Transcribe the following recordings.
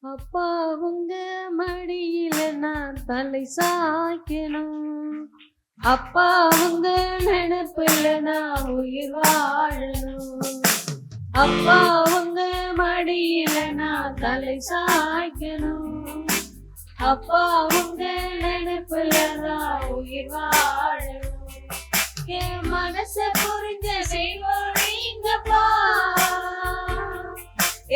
அப்பா உங்க மடியில நான் தலை சாய்க்கணும். அப்பா உங்க நினைப்புல நான் உயிர் வாழணும். அப்பா உங்க மடியில நான் தலை சாய்க்கணும். அப்பா உங்க நினைப்புல நான் உயிர் வாழணும். என் மனச புரிஞ்ச செய்வோம் நீங்கப்பா.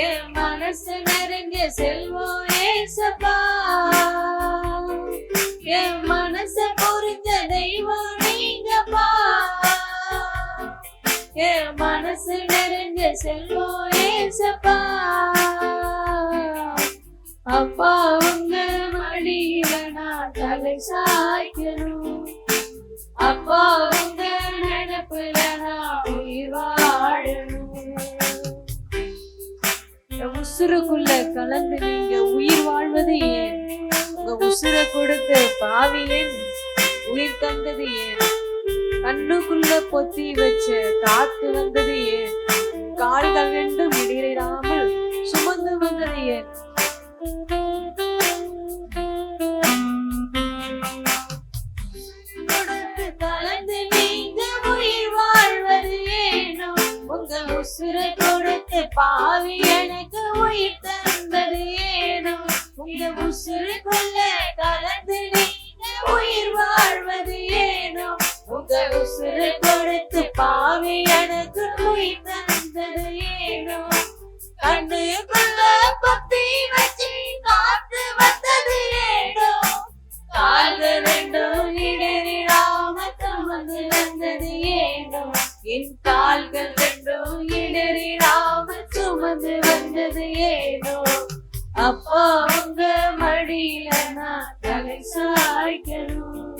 என் மனசு நெருங்க செல்வோம் ஏசப்பா. என் மனச புரிஞ்ச தெய்வம் நீங்கப்பா. என் மனசு நெருங்க செல்வோம் ஏசப்பா. அப்பா உங்க மடியில நான் தலை சாய்க்கணும். அப்பா உங்க நினைப்புல நான் உயிர் வாழணும். உசுருக்குள்ள கலந்து நீங்க உயிர் வாழ்வது ஏன்? உங்க உசுரை கொடுத்து பாவியன் உயிர் தந்தது ஏன்? கண்ணுக்குள்ள பொத்தி வச்ச காத்து வந்தது ஏன்? கால்கள் ரெண்டும் இடையிடாமல் சுமந்து வந்தது ஏன்? கலந்து நீங்க உயிர் வாழ்வது ஏனோ? உங்க உசுரை கொடுத்து பாவி எனக்கு உயிர் தந்தது ஏனோ? உங்க உசுருக்குள்ள கலந்து நீங்க உயிர் வாழ்வது ஏனோ? உங்க உசுரை கொடுத்து பாவி எனக்கு உயிர் தந்தது ஏனோ? கண்ணுக்குள்ள பத்தி வச்சு காத்து வந்தது ஏனோ? கால்கள் ரெண்டும் இடறிடாம சுமந்து வந்தது ஏனோ? என் கால்கள் ரெண்டும் இடறிடாம சுமந்து வந்தது ஏனோ? அப்பா உங்க மடியில நான் தலை சாய்க்கணும்.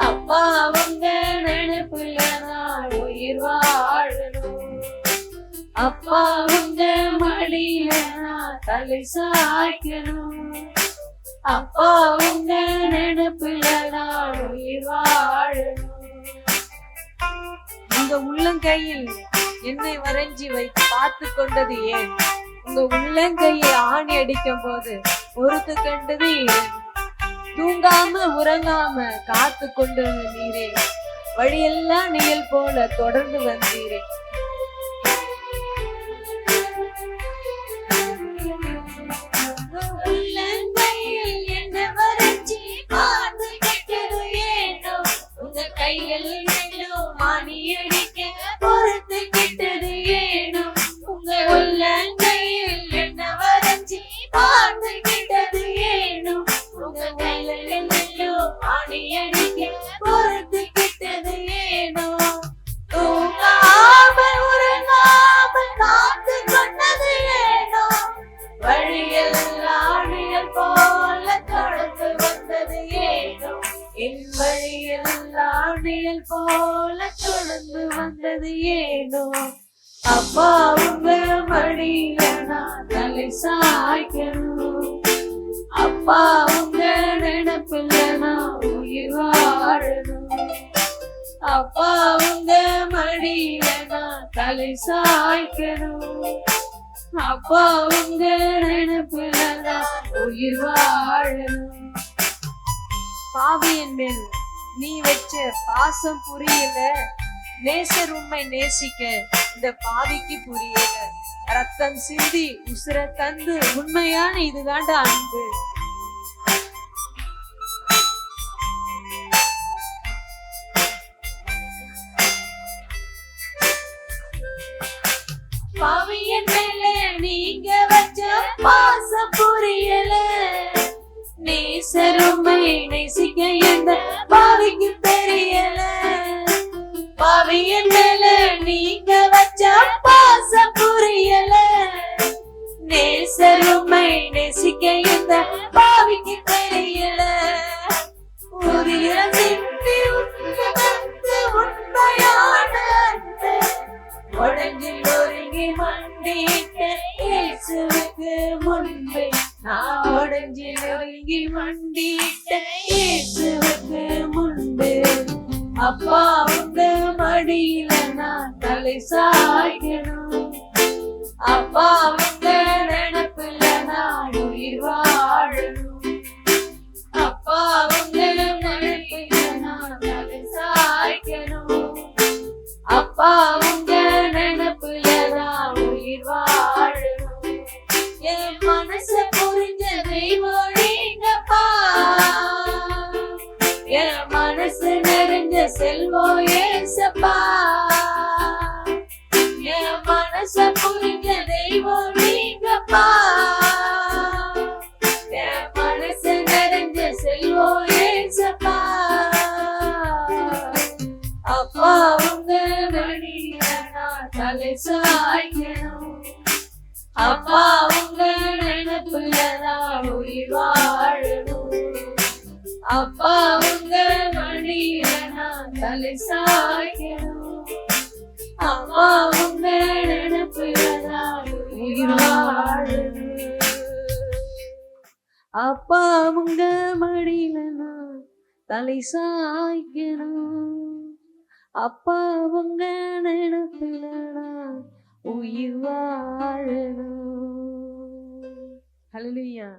அப்பா உங்க நினைப்புல நான் உயிர் வாழணும். அப்பா உங்க மடியில நான் தலை சாய்க்கணும். அப்பா உங்க நினைப்புல நான் உயிர் வாழணும். உங்க உள்ளங்கையில் என்னை வரைஞ்சி வைத்து பார்த்து கொண்டது ஏன்? உங்க உள்ளங்கையை ஆணி அடிக்கும் போது பொறுத்து கண்டது ஏன்? தூங்காம உறங்காம காத்து கொண்டு நீரே, வழியெல்லாம் நிழல் போல தொடர்ந்து வந்தீரே. உள்ளங்கையில் என்ன வரைஞ்சி பார்த்து கேட்டது ஏனோ? உங்க கைகள் மானி அடிக்க பொறுத்து கிட்டது ஏனோ? உங்க உள்ளங்கையில் என்ன வரைஞ்சி பார்த்து கிட்டது ஏனோ? உங்க கைகள் மானி அடிக்க பொறுத்து கிட்டது ஏனோ? தூங்காமல் உறங்காமல் காத்து கொண்டது ஏனோ? வழியெல்லாம் நிழல் போல தொடர்ந்து வந்தது ஏனோ? என் வழியெல்லாம் நிழல் போல தொடர்ந்து வந்தது ஏனோ? அப்பா உங்க மடியில நான் தலை சாய்க்கணும். அப்பா உங்க நினைப்புல நான் உயிர் வாழணும். அப்பா உங்க மடியில நான் தலை சாய்க்கணும். அப்பா உங்க நினைப்புல நான் உயிர் வாழணும். பாவியின் மேல் நீ வச்ச பாசம் புரியல. நேசர் உண்மை நேசிக்க இந்த பாவிக்கு புரியல. ரத்தம் சிந்தி உசுர தந்து உண்மையான இதுதாண்டா அன்பு. பாவியின் மேல நீங்க வச்ச பாசம் புரியல. நேசர் உண்மை நேசிக்க எந்த பாவிக்கு தெரியல. பாவியின் மேல நீங்க வச்ச பாசம் புரியல. நேசர் உண்மை நேசிக்க எந்த பாவிக்கு தெரியல. உயிரம் சிந்தி உண்மை உண்மையான அன்பு. உடஞ்சில் ஒருங்கி மண்டிட்ட இயேசுவுக்கு முன்பே. நான் உடஞ்சில் ஒருங்கி மண்டிட்ட இயேசுவுக்கு முன்பே. அப்பா உங்க மடியில நான் தலை சாய்க்கணும். அப்பா உங்க நினைப்புல நான் செல்வோம் ஏசப்பா. என் மனச புரிஞ்ச தெய்வம் நீங்கப்பா. என் மனச நிறைஞ்ச செல்வோம் ஏசப்பா. அப்பா உங்க மடியில நான் தலை சாய்க்கணும். அப்பா உங்க நினைப்புல நான் உயிர் வாழணும். அப்பா உங்க மடியில நான் தலை சாய்க்கணும். அப்பா உங்க நினைப்புல நான் உயிர் வாழணும். அப்பா உங்க மடியில நான் தலை சாய்க்கணும். அப்பா உங்க நினைப்புல நான் உயிர் வாழணும். ஹல்லேலூயா.